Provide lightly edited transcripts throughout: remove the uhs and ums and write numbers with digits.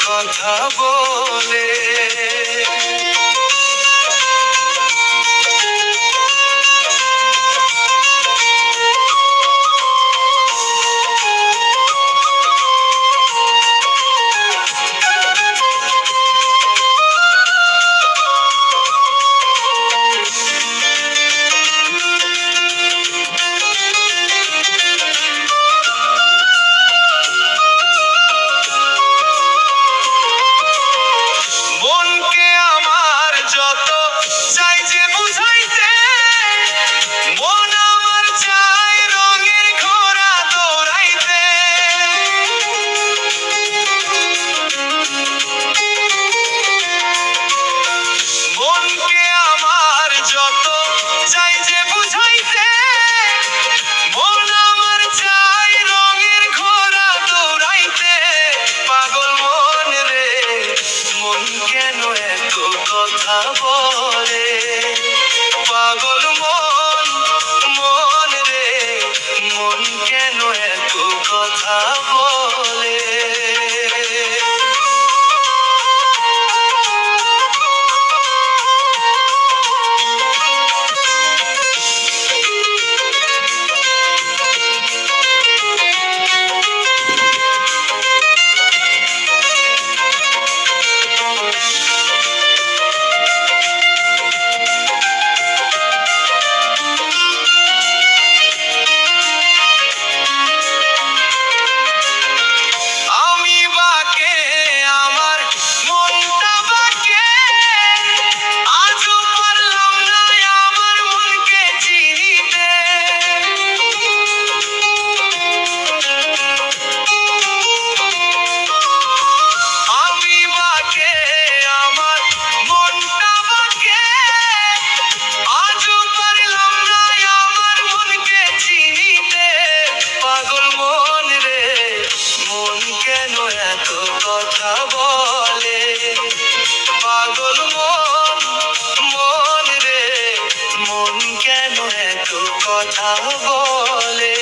কথা বলে। মনকে আমার যত চাই যে বুঝাইতে, মন আমার চাই রঙের ঘোড়া দৌড়াইতে। মনকে আমার যত চাই যে বুঝাইতে, মন আমার চাই রঙের ঘোড়া দৌড়াইতে। পাগল মন রে, মন কেন এত কথা বলে? পাগল মন, মন রে, মন কেন এত কথা বলে? আমি বাকে, আমার মনটা বাকে, আজও পারলাম না আমার মনকে চিনিতে। আমি বাকে, আমার মনটা বাকে, আজও পারলাম না আমার মনকে চিনিতে। পাগল মন রে, মন কেন এত কথা বলে? পাগল মন, মন রে, মন কেন এত কথা বলে?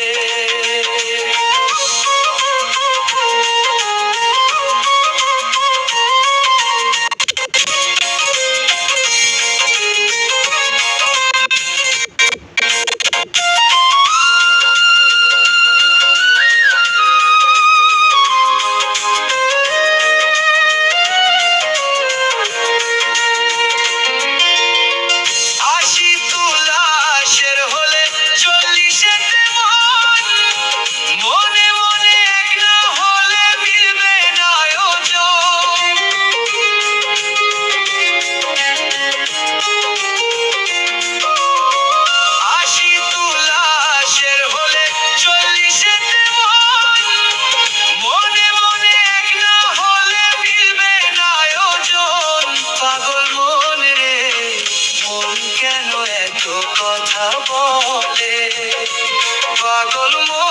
আশি তুলাশের হলে 40-এতে মন, মনে মনে এক না হলে মিলবে না আয়োজন। আশি তুলাশের হলে 40-এতে মন, মনে মনে এক না হলে মিলবে না আয়োজন। পাগল মন রে, মন কেন এত কথা বলে? পাগল মন।